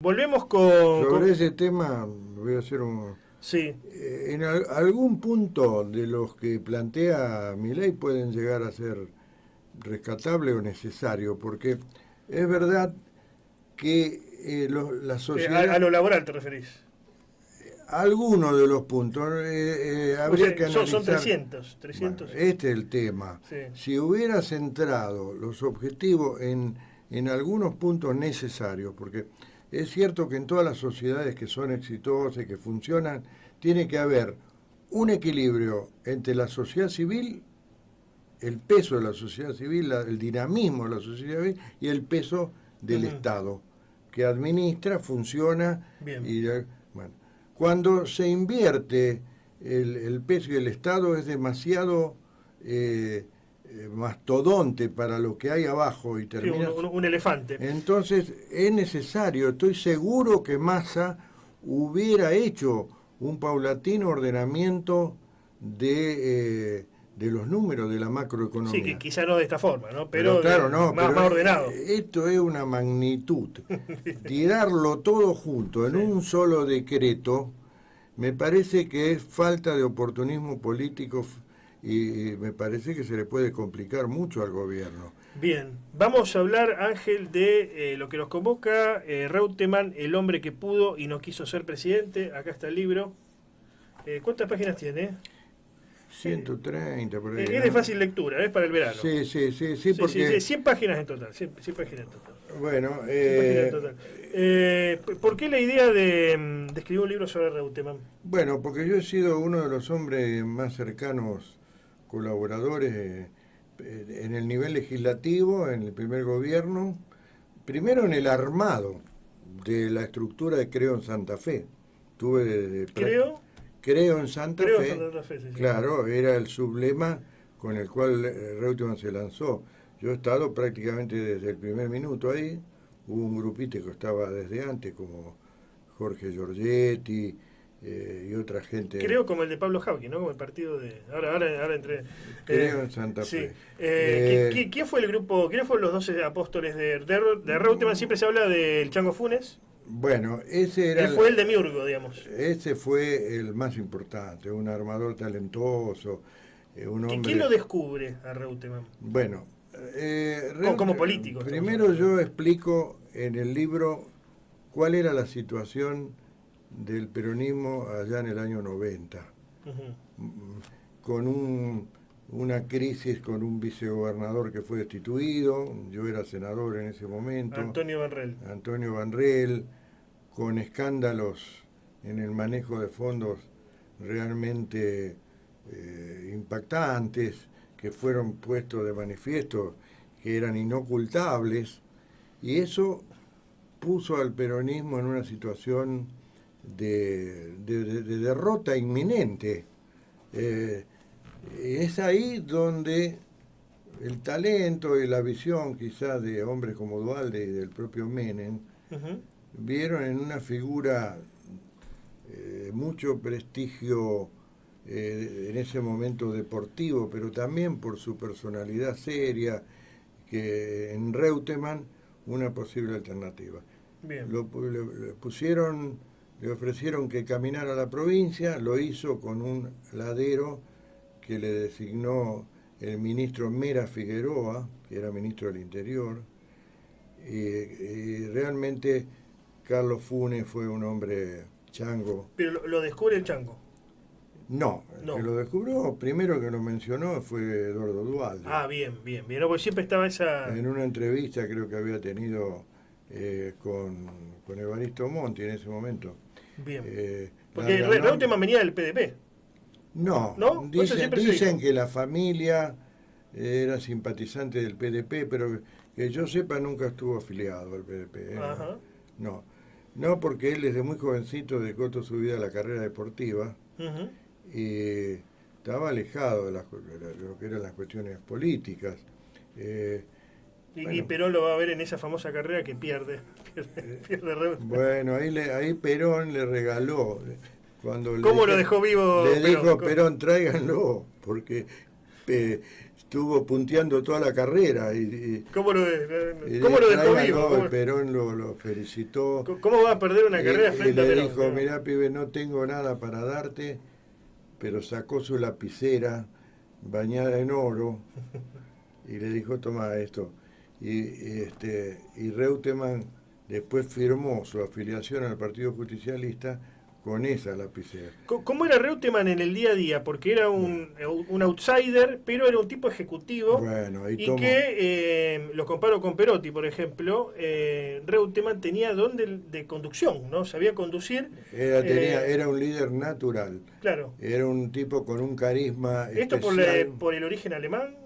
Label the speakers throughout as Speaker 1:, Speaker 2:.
Speaker 1: Volvemos
Speaker 2: Sobre ese tema voy a hacer un...
Speaker 1: Sí.
Speaker 2: En algún punto de los que plantea Milei pueden llegar a ser rescatable o necesario, porque es verdad que la sociedad...
Speaker 1: A lo laboral te referís.
Speaker 2: Algunos de los puntos habría que analizar.
Speaker 1: Son 300.
Speaker 2: Bueno, este es el tema.
Speaker 1: Sí.
Speaker 2: Si hubiera centrado los objetivos en algunos puntos necesarios, porque es cierto que en todas las sociedades que son exitosas y que funcionan, tiene que haber un equilibrio entre la sociedad civil, el peso de la sociedad civil, el dinamismo de la sociedad civil y el peso del Estado, que administra, funciona.
Speaker 1: Bien.
Speaker 2: Bueno, cuando se invierte el peso y el Estado es demasiado mastodonte para lo que hay abajo y termina...
Speaker 1: Sí, un elefante.
Speaker 2: Entonces es necesario, estoy seguro que Massa hubiera hecho un paulatino ordenamiento de los números de la macroeconomía.
Speaker 1: Sí, que quizá no de esta forma, ¿no? Pero
Speaker 2: claro, no,
Speaker 1: más ordenado.
Speaker 2: Esto es una magnitud. Tirarlo todo junto en un solo decreto, me parece que es falta de oportunismo político y me parece que se le puede complicar mucho al gobierno.
Speaker 1: Bien, vamos a hablar, Ángel, de lo que nos convoca Reutemann, el hombre que pudo y no quiso ser presidente. Acá está el libro. ¿Cuántas páginas tiene?
Speaker 2: 130 por ahí.
Speaker 1: Es de fácil lectura, es para el verano.
Speaker 2: Sí, porque...
Speaker 1: 100 páginas en total. 100 páginas en total.
Speaker 2: Bueno,
Speaker 1: 100 páginas en total. ¿Por qué la idea de escribir un libro sobre Reutemann?
Speaker 2: Bueno, porque yo he sido uno de los hombres más cercanos, colaboradores en el nivel legislativo, en el primer gobierno, primero en el armado de la estructura de Creo en Santa Fe. Creo en Santa Fe, sí. Claro, era el sublema con el cual Reutemann se lanzó. Yo he estado prácticamente desde el primer minuto ahí. Hubo un grupito que estaba desde antes, como Jorge Giorgetti y otra gente.
Speaker 1: Creo como el de Pablo Jauregui, ¿no? Como el partido de... Ahora entré...
Speaker 2: Creo en Santa Fe.
Speaker 1: ¿Quién fue el grupo? ¿Quiénes fueron los 12 apóstoles de Reutemann? Siempre se habla del Chango Funes.
Speaker 2: Bueno, ese era...
Speaker 1: Él fue el demiurgo, digamos.
Speaker 2: Ese fue el más importante, un armador talentoso, un hombre...
Speaker 1: ¿Quién lo descubre a Reutemann?
Speaker 2: Bueno,
Speaker 1: como político.
Speaker 2: Primero yo explico en el libro cuál era la situación del peronismo allá en el año 90, con una crisis con un vicegobernador que fue destituido, yo era senador en ese momento, Antonio Banrell, con escándalos en el manejo de fondos realmente impactantes, que fueron puestos de manifiesto, que eran inocultables, y eso puso al peronismo en una situación de derrota inminente. Es ahí donde el talento y la visión quizás de hombres como Duhalde y del propio Menem vieron en una figura mucho prestigio en ese momento deportivo, pero también por su personalidad seria, que en Reutemann una posible alternativa.
Speaker 1: Bien.
Speaker 2: Le ofrecieron que caminara a la provincia, lo hizo con un ladero que le designó el ministro Mera Figueroa, que era ministro del Interior, y realmente Carlos Funes fue un hombre chango.
Speaker 1: ¿Pero lo descubre el chango?
Speaker 2: No, el que lo descubrió, primero que lo mencionó fue Eduardo Duhalde.
Speaker 1: Ah, bien, no, porque siempre estaba esa...
Speaker 2: En una entrevista creo que había tenido con Evaristo Monti en ese momento.
Speaker 1: Bien. Porque Reutemann venía del PDP.
Speaker 2: No, dicen que la familia era simpatizante del PDP, pero que yo sepa nunca estuvo afiliado al PDP.
Speaker 1: Ajá.
Speaker 2: No, porque él desde muy jovencito dedicó toda su vida a la carrera deportiva y estaba alejado de lo que eran las cuestiones políticas.
Speaker 1: Y Perón lo va a ver en esa famosa carrera que pierde Reutemann.
Speaker 2: Bueno, ahí Perón le regaló...
Speaker 1: ¿Cómo lo dejó vivo?
Speaker 2: Le dijo Perón, tráiganlo, porque estuvo punteando toda la carrera.
Speaker 1: ¿Cómo lo dejó vivo?
Speaker 2: No, Perón lo felicitó.
Speaker 1: ¿Cómo va a perder una carrera frente a
Speaker 2: le
Speaker 1: Perón?
Speaker 2: dijo, mirá, pibe, no tengo nada para darte, pero sacó su lapicera bañada en oro y le dijo, toma esto. Y Reutemann después firmó su afiliación al Partido Justicialista con esa lapicera.
Speaker 1: ¿Cómo era Reutemann en el día a día? Porque era un outsider, pero era un tipo ejecutivo.
Speaker 2: Bueno,
Speaker 1: y que, lo comparo con Perotti, por ejemplo, Reutemann tenía don de conducción, ¿no? Sabía conducir.
Speaker 2: Era un líder natural.
Speaker 1: Claro.
Speaker 2: Era un tipo con un carisma
Speaker 1: ¿Esto
Speaker 2: especial.
Speaker 1: por el origen alemán?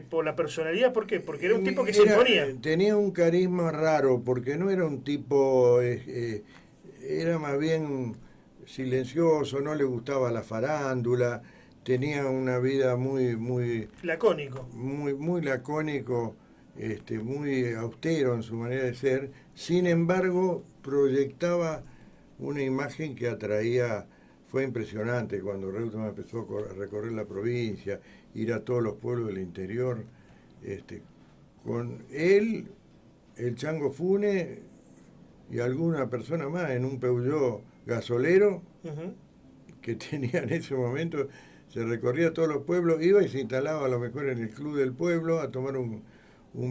Speaker 1: ¿Por la personalidad? ¿Por qué? Porque era un tipo que se imponía.
Speaker 2: Tenía un carisma raro, porque no era un tipo... era más bien silencioso, no le gustaba la farándula, tenía una vida muy
Speaker 1: lacónico,
Speaker 2: muy lacónico, muy austero en su manera de ser. Sin embargo, proyectaba una imagen que atraía. Fue impresionante cuando Reutemann empezó a recorrer la provincia, ir a todos los pueblos del interior, con él, el Chango Fune y alguna persona más en un Peugeot gasolero que tenía en ese momento. Se recorría todos los pueblos, iba y se instalaba a lo mejor en el club del pueblo a tomar un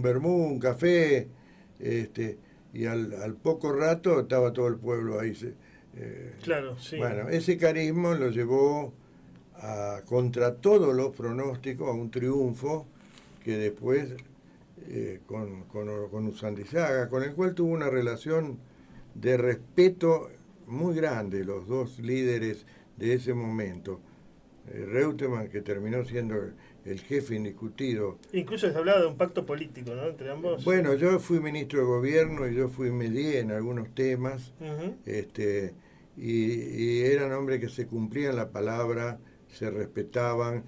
Speaker 2: vermú, un café, y al poco rato estaba todo el pueblo ahí.
Speaker 1: Claro, sí.
Speaker 2: Bueno, ese carisma lo llevó contra todos los pronósticos a un triunfo que después con Usandizaga, con el cual tuvo una relación de respeto muy grande, los dos líderes de ese momento. Reutemann, que terminó siendo el jefe indiscutido.
Speaker 1: Incluso se hablaba de un pacto político, ¿no?, entre ambos.
Speaker 2: Bueno, yo fui ministro de gobierno y yo medié en algunos temas, y eran hombres que se cumplían la palabra, se respetaban.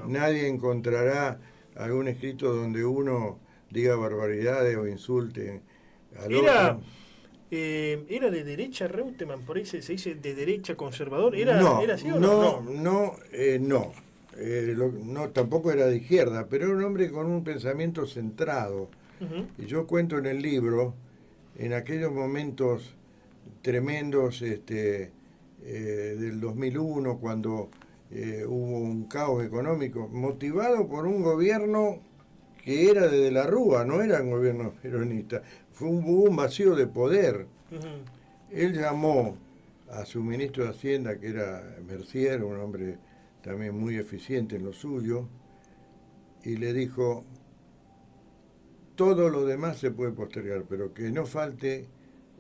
Speaker 2: Nadie encontrará algún escrito donde uno diga barbaridades o insulte al otro.
Speaker 1: ¿Era de derecha Reutemann? Por ahí se dice de derecha conservador. ¿Era así o
Speaker 2: no? No, tampoco era de izquierda, pero era un hombre con un pensamiento centrado. Y yo cuento en el libro, en aquellos momentos tremendos del 2001, cuando hubo un caos económico, motivado por un gobierno que era de la Rúa, no era un gobierno peronista. Hubo un vacío de poder. Él llamó a su ministro de Hacienda, que era Mercier, un hombre también muy eficiente en lo suyo, y le dijo, todo lo demás se puede postergar, pero que no falte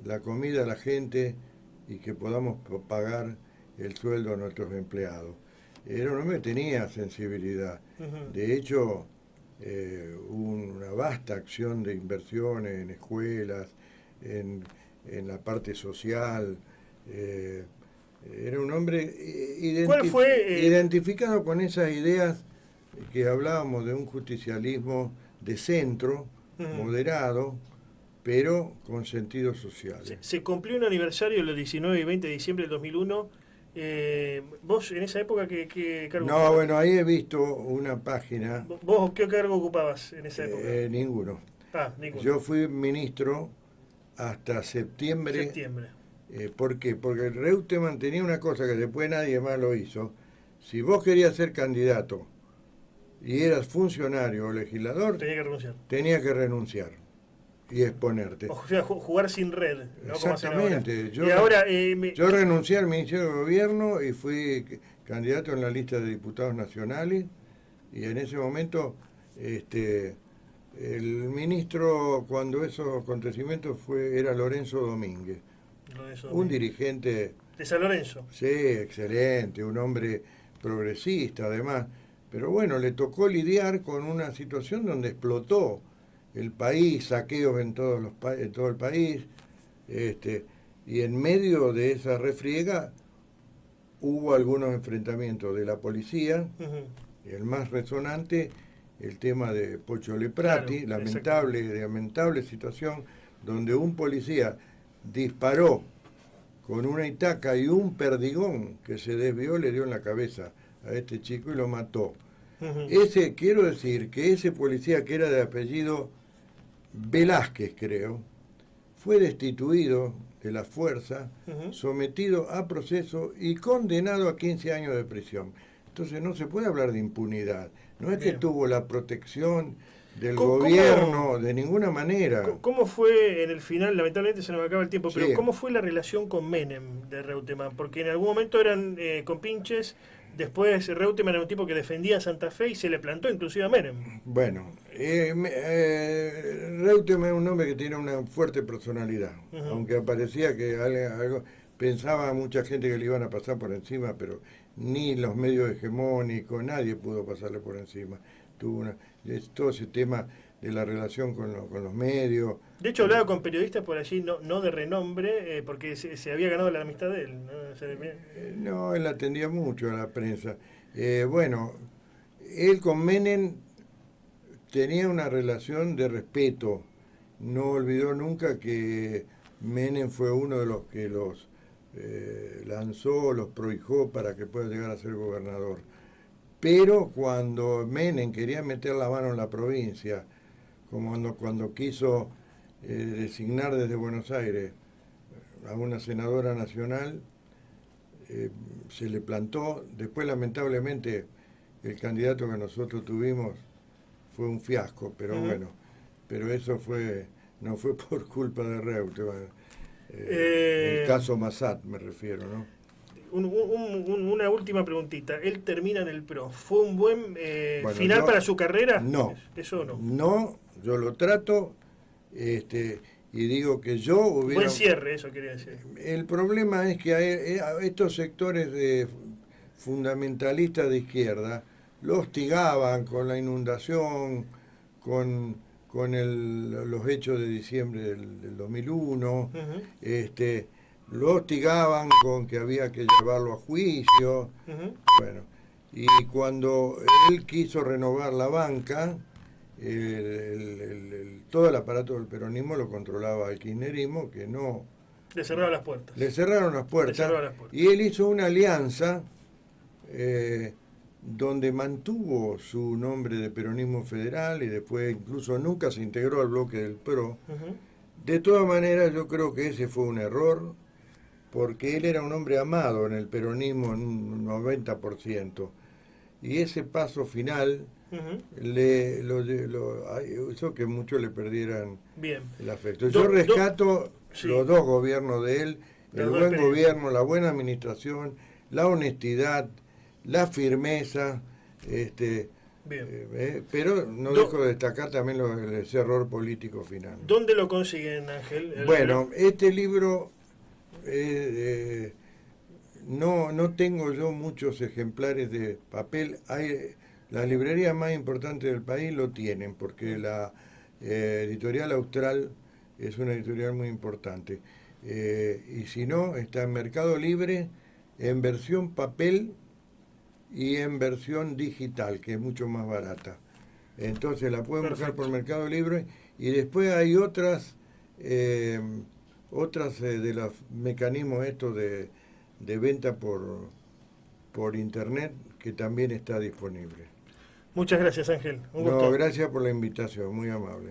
Speaker 2: la comida a la gente y que podamos pagar el sueldo a nuestros empleados. Era un hombre que tenía sensibilidad. De hecho, hubo una vasta acción de inversiones en escuelas, en la parte social. Era un hombre identificado con esas ideas que hablábamos de un justicialismo de centro, moderado, pero con sentido social.
Speaker 1: Se cumplió un aniversario los 19 y 20 de diciembre del 2001. ¿Vos en esa época qué cargo ocupabas?
Speaker 2: No, bueno, ahí he visto una página.
Speaker 1: ¿Vos qué cargo ocupabas en esa época?
Speaker 2: Ninguno.
Speaker 1: Ninguno.
Speaker 2: Yo fui ministro hasta septiembre. ¿Por qué? Porque Reutemann tenía una cosa que después nadie más lo hizo. Si vos querías ser candidato y eras funcionario o legislador, tenía que renunciar y exponerte.
Speaker 1: O sea, jugar sin red, ¿no?
Speaker 2: Exactamente. Yo renuncié al Ministerio de Gobierno y fui candidato en la lista de diputados nacionales, y en ese momento el ministro, cuando esos acontecimientos era Lorenzo Domínguez. Un dirigente
Speaker 1: de San Lorenzo.
Speaker 2: Sí, excelente, un hombre progresista además, pero bueno, le tocó lidiar con una situación donde explotó el país, saqueos en todo el país, y en medio de esa refriega hubo algunos enfrentamientos de la policía, y el más resonante, el tema de Pocho Leprati, lamentable situación, donde un policía disparó con una itaca y un perdigón que se desvió le dio en la cabeza a este chico y lo mató. Ese, quiero decir que ese policía que era de apellido Velázquez, creo, fue destituido de la fuerza, sometido a proceso y condenado a 15 años de prisión. Entonces no se puede hablar de impunidad. No es que tuvo la protección del gobierno de ninguna manera.
Speaker 1: ¿Cómo fue en el final? Lamentablemente se nos acaba el tiempo, pero
Speaker 2: Sí.
Speaker 1: ¿cómo fue la relación con Menem de Reutemann? Porque en algún momento eran compinches, después Reutemann era un tipo que defendía a Santa Fe y se le plantó inclusive a Menem.
Speaker 2: Bueno, Reutemann es un hombre que tiene una fuerte personalidad, aunque parecía que algo, pensaba mucha gente que le iban a pasar por encima, pero ni los medios hegemónicos, nadie pudo pasarle por encima. Todo ese tema de la relación con los medios.
Speaker 1: De hecho, hablaba con periodistas por allí, no de renombre, porque se había ganado la amistad de él.
Speaker 2: No, él atendía mucho a la prensa. Bueno, él con Menem tenía una relación de respeto. No olvidó nunca que Menem fue uno de los que los lanzó, los prohijó para que pueda llegar a ser gobernador. Pero cuando Menem quería meter la mano en la provincia, como cuando quiso designar desde Buenos Aires a una senadora nacional, se le plantó. Después, lamentablemente, el candidato que nosotros tuvimos fue un fiasco, pero bueno, pero eso no fue por culpa de Reutemann. El caso Massat me refiero, ¿no?
Speaker 1: Una última preguntita. Él termina en el PRO. ¿Fue un buen final para su carrera?
Speaker 2: No.
Speaker 1: ¿Eso no?
Speaker 2: No, yo lo trato y digo que yo hubiera...
Speaker 1: Buen cierre, eso quería decir.
Speaker 2: El problema es que a estos sectores fundamentalistas de izquierda lo hostigaban con la inundación, con los hechos de diciembre del 2001, lo hostigaban con que había que llevarlo a juicio. Bueno, y cuando él quiso renovar la banca, todo el aparato del peronismo lo controlaba el kirchnerismo, que no...
Speaker 1: Le cerraron las puertas.
Speaker 2: Le cerraron las puertas. Y él hizo una alianza donde mantuvo su nombre de peronismo federal y después incluso nunca se integró al bloque del PRO. De todas maneras, yo creo que ese fue un error, porque él era un hombre amado en el peronismo en un 90%. Y ese paso final hizo que muchos le perdieran el afecto. Yo rescato los dos gobiernos de él, el buen gobierno, la buena administración, la honestidad, la firmeza, pero no dejo de destacar también ese error político final.
Speaker 1: ¿Dónde lo consiguen, Ángel?
Speaker 2: Bueno, este libro... no tengo yo muchos ejemplares de papel. Las librerías más importantes del país lo tienen, porque la editorial Austral es una editorial muy importante. Y si no, está en Mercado Libre, en versión papel y en versión digital, que es mucho más barata. Entonces la pueden buscar por Mercado Libre. Y después hay otras de los mecanismos estos de venta por internet, que también está disponible.
Speaker 1: Muchas gracias, Ángel. Un gusto.
Speaker 2: Gracias por la invitación, muy amable.